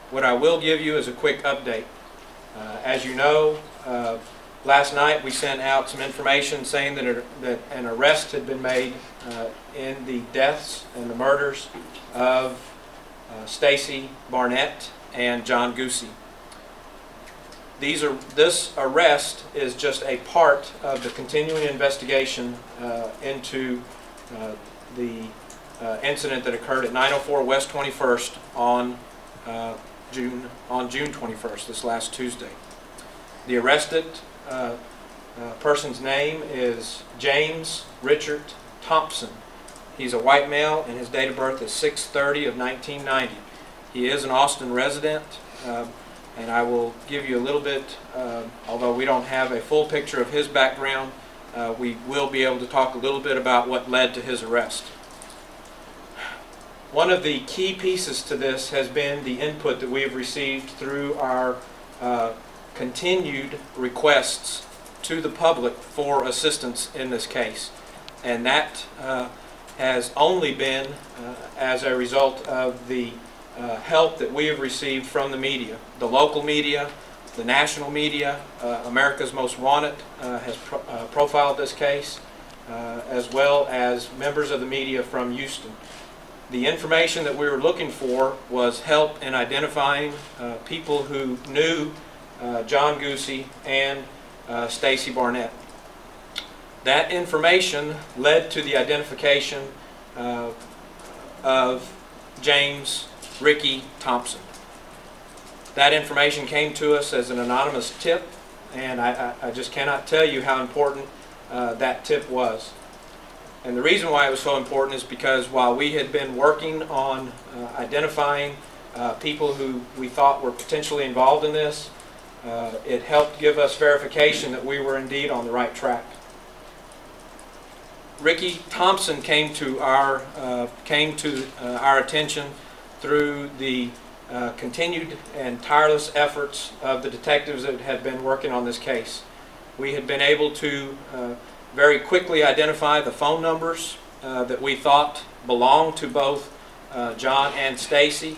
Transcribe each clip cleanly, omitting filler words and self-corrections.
What I will give you is a quick update. As you know, last night we sent out some information saying that an arrest had been made in the deaths and the murders of Stacy Barnett and John Goosey. This arrest is just a part of the continuing investigation into the incident that occurred at 904 West 21st on June 21st, this last Tuesday. The arrested person's name is James Richard Thompson. He's a white male and his date of birth is 6/30 of 1990. He is an Austin resident, and I will give you a little bit, although we don't have a full picture of his background, we will be able to talk a little bit about what led to his arrest. One of the key pieces to this has been the input that we have received through our continued requests to the public for assistance in this case. And that has only been as a result of the help that we have received from the media. The local media, the national media, America's Most Wanted has profiled this case, as well as members of the media from Houston. The information that we were looking for was help in identifying people who knew John Goosey and Stacy Barnett. That information led to the identification of James Ricky Thompson. That information came to us as an anonymous tip, and I just cannot tell you how important that tip was. And the reason why it was so important is because while we had been working on identifying people who we thought were potentially involved in this, it helped give us verification that we were indeed on the right track. Ricky Thompson came to our attention through the continued and tireless efforts of the detectives that had been working on this case. We had been able to very quickly identify the phone numbers that we thought belonged to both John and Stacy.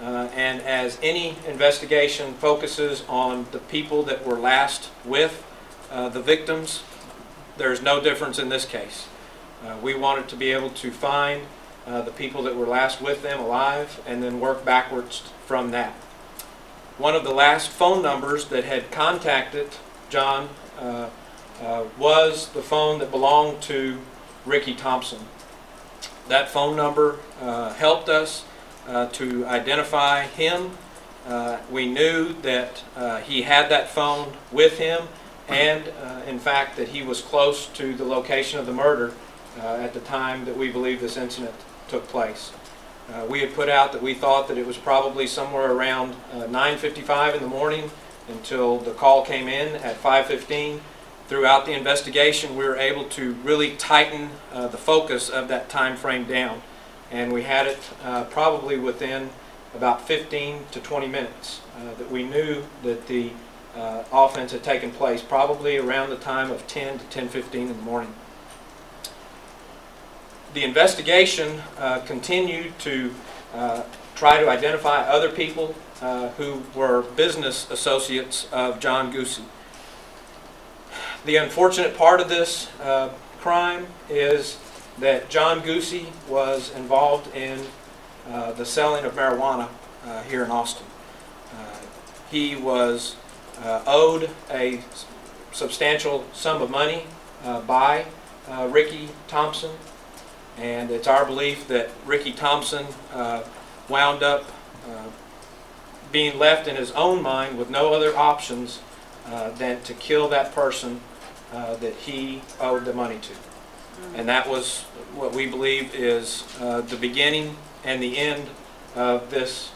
And as any investigation focuses on the people that were last with the victims, there's no difference in this case. We wanted to be able to find the people that were last with them alive and then work backwards from that. One of the last phone numbers that had contacted John was the phone that belonged to Ricky Thompson. That phone number helped us to identify him. We knew that he had that phone with him, and in fact that he was close to the location of the murder at the time that we believe this incident took place. We had put out that we thought that it was probably somewhere around 9:55 in the morning until the call came in at 5:15. Throughout the investigation, we were able to really tighten the focus of that time frame down, and we had it probably within about 15 to 20 minutes that we knew that the offense had taken place, probably around the time of 10 to 10:15 in the morning. The investigation continued to try to identify other people who were business associates of John Goosey. The unfortunate part of this crime is that John Goosey was involved in the selling of marijuana here in Austin. He was owed a substantial sum of money by Ricky Thompson, and it's our belief that Ricky Thompson wound up being left in his own mind with no other options than to kill that person that he owed the money to. And that was what we believe is the beginning and the end of this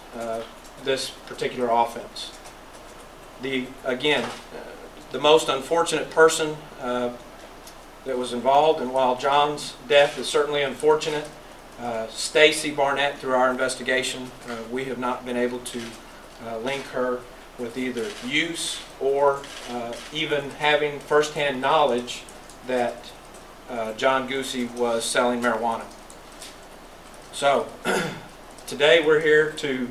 particular offense. Again, the most unfortunate person that was involved, and while John's death is certainly unfortunate, Stacy Barnett, through our investigation, we have not been able to link her with either use or even having firsthand knowledge that John Goosey was selling marijuana. So Today we're here to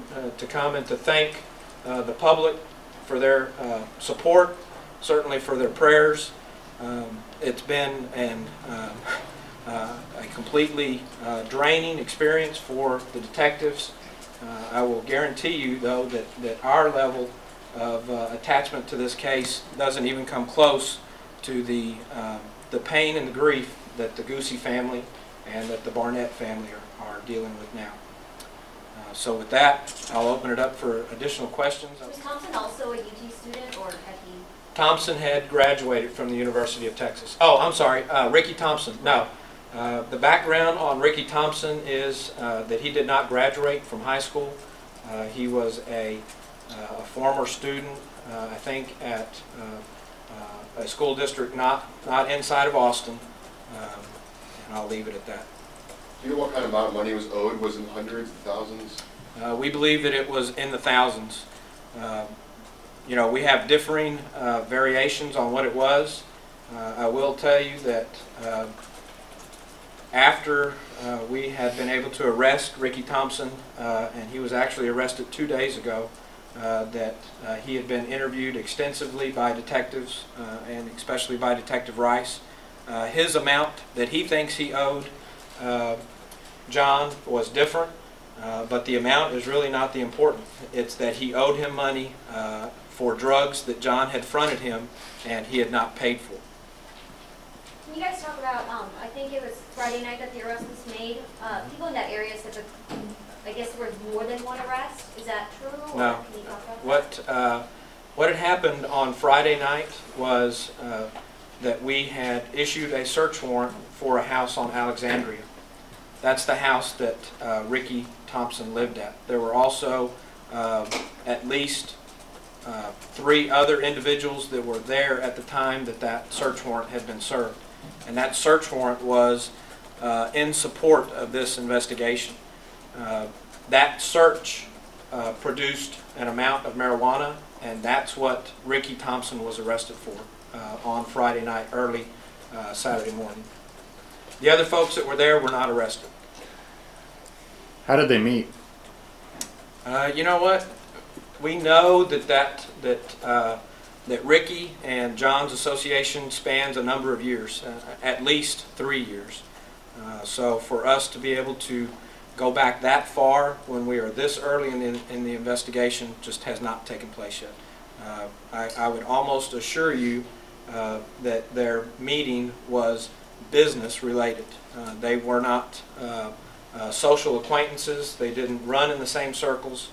come and to thank the public for their support, certainly for their prayers. It's been a completely draining experience for the detectives. I will guarantee you, though, that our level of attachment to this case doesn't even come close to the pain and the grief that the Goosey family and that the Barnett family are dealing with now. So with that, I'll open it up for additional questions. Was Thompson also a UT student, or had he? Thompson had graduated from the University of Texas. Oh, I'm sorry, Ricky Thompson. No. The background on Ricky Thompson is that he did not graduate from high school. He was a former student, I think, at a school district not inside of Austin, and I'll leave it at that. Do you know what kind of amount of money was owed? Was it in hundreds, thousands? We believe that it was in the thousands. You know, we have differing variations on what it was. I will tell you that after we had been able to arrest Ricky Thompson, and he was actually arrested 2 days ago, that he had been interviewed extensively by detectives, and especially by Detective Rice. His amount that he thinks he owed John was different, but the amount is really not the important. It's that he owed him money for drugs that John had fronted him and he had not paid for. Can you guys talk about, I think it was Friday night that the arrest was made. People in that area said that, I guess there was more than one arrest. Is that true? No. Can you talk about that? What had happened on Friday night was that we had issued a search warrant for a house on Alexandria. That's the house that Ricky Thompson lived at. There were also at least 3 other individuals that were there at the time that search warrant had been served. And that search warrant was in support of this investigation. That search produced an amount of marijuana, and that's what Ricky Thompson was arrested for on Friday night, early Saturday morning. The other folks that were there were not arrested. How did they meet? You know what? We know that Ricky and John's association spans a number of years, at least 3 years. So for us to be able to go back that far when we are this early in the investigation just has not taken place yet. I would almost assure you that their meeting was business related. They were not social acquaintances. They didn't run in the same circles.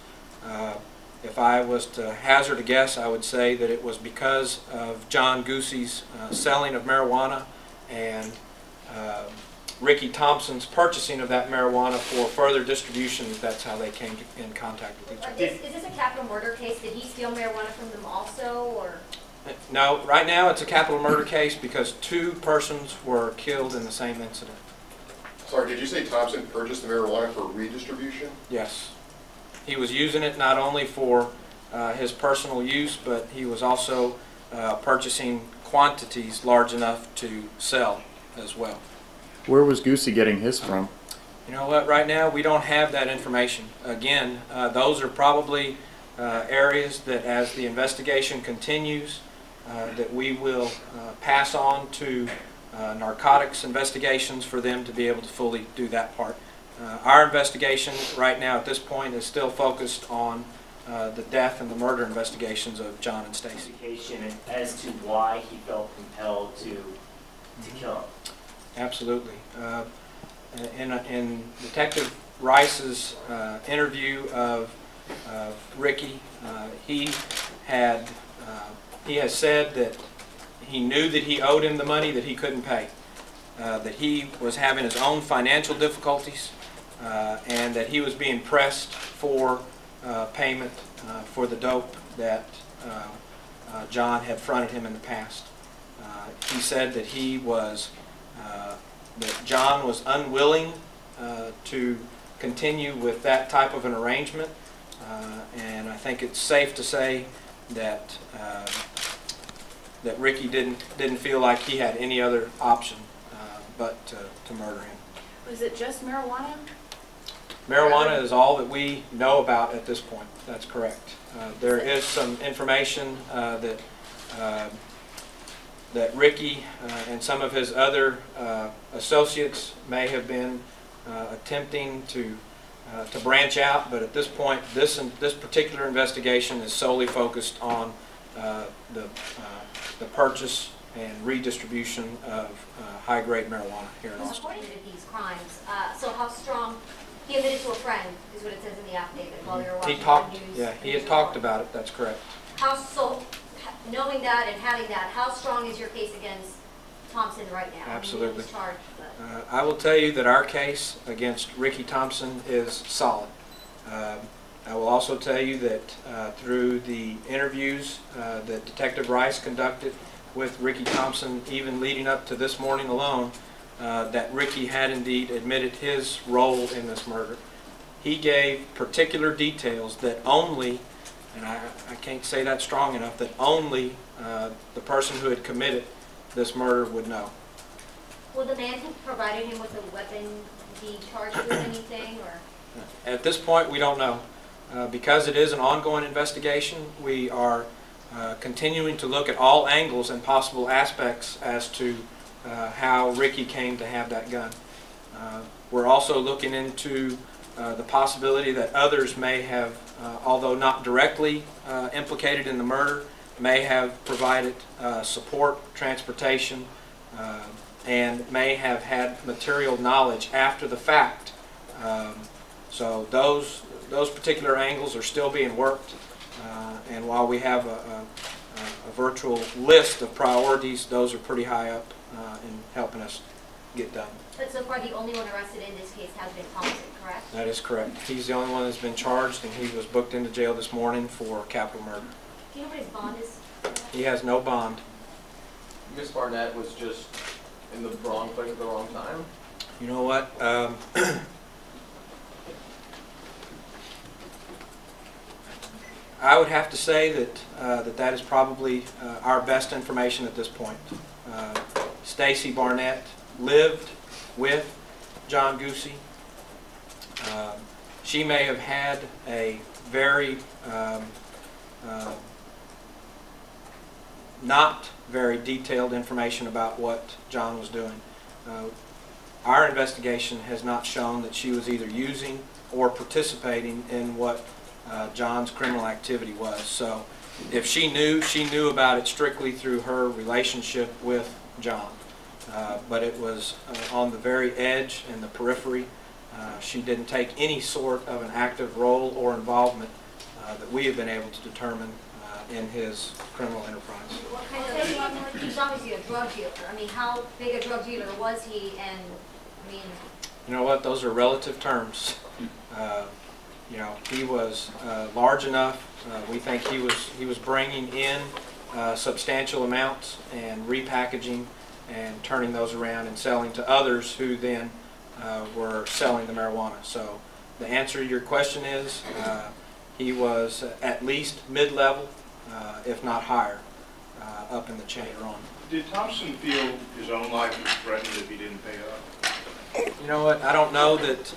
If I was to hazard a guess, I would say that it was because of John Goosey's selling of marijuana and Ricky Thompson's purchasing of that marijuana for further distribution. That's how they came in contact with each other. Is this a capital murder case? Did he steal marijuana from them also, or? No, right now it's a capital murder case because 2 persons were killed in the same incident. Sorry, did you say Thompson purchased the marijuana for redistribution? Yes. He was using it not only for his personal use, but he was also purchasing quantities large enough to sell as well. Where was Goosey getting his from? You know what, right now we don't have that information. Again, those are probably areas that as the investigation continues, that we will pass on to narcotics investigations for them to be able to fully do that part. Our investigation right now at this point is still focused on the death and the murder investigations of John and Stacy. As to why he felt compelled to kill him. Absolutely. In Detective Rice's interview of Ricky, he has said that he knew that he owed him the money that he couldn't pay, that he was having his own financial difficulties, and that he was being pressed for payment for the dope that John had fronted him in the past. He said that that John was unwilling to continue with that type of an arrangement, and I think it's safe to say that that Ricky didn't feel like he had any other option but to murder him. Was it just marijuana? Marijuana is all that we know about at this point. That's correct. There is some information that Ricky and some of his other associates may have been attempting to branch out, but at this point, this particular investigation is solely focused on the purchase and redistribution of high-grade marijuana here in He's Austin. reported these crimes. So how strong? He admitted to a friend, is what it says in the affidavit while you were watching the news. Yeah, he had talked about it. That's correct. Knowing that and having that, how strong is your case against Thompson right now? Absolutely. He was charged, but- I will tell you that our case against Ricky Thompson is solid. I will also tell you that through the interviews that Detective Rice conducted with Ricky Thompson, even leading up to this morning alone, that Ricky had indeed admitted his role in this murder. He gave particular details that only, and I can't say that strong enough, that only the person who had committed this murder would know. Will the man who provided him with a weapon be charged with anything, or? At this point, we don't know. Because it is an ongoing investigation, we are continuing to look at all angles and possible aspects as to how Ricky came to have that gun. We're also looking into the possibility that others may have, although not directly implicated in the murder, may have provided support, transportation, and may have had material knowledge after the fact. So those particular angles are still being worked, and while we have a virtual list of priorities, those are pretty high up in helping us get done. But so far, the only one arrested in this case has been Thompson, correct? That is correct. He's the only one that's been charged, and he was booked into jail this morning for capital murder. Do you know what his bond is? He has no bond. Miss Barnett was just in the wrong place at the wrong time. You know what? I would have to say that that is probably our best information at this point. Stacy Barnett lived with John Goosey. She may have had a very not very detailed information about what John was doing. Our investigation has not shown that she was either using or participating in what John's criminal activity was. So if she knew about it strictly through her relationship with John. But it was on the very edge and the periphery. She didn't take any sort of an active role or involvement that we have been able to determine in his criminal enterprise. What kind of, he's obviously a drug dealer. I mean, how big a drug dealer was he? And, I mean... You know what? Those are relative terms. You know, he was large enough. We think he was bringing in substantial amounts and repackaging and turning those around and selling to others who then were selling the marijuana. So the answer to your question is he was at least mid-level, if not higher, up in the chain. Did Thompson feel his own life was threatened if he didn't pay up? You know what? I don't know that.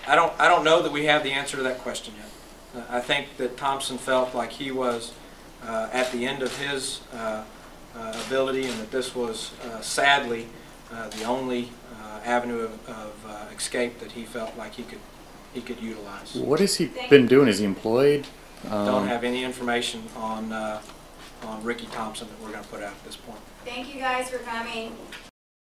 I don't know that we have the answer to that question yet. I think that Thompson felt like he was at the end of his ability, and that this was sadly the only avenue of escape that he felt like he could utilize. What has he been doing? Is he employed? Don't have any information on Ricky Thompson that we're going to put out at this point. Thank you guys for coming.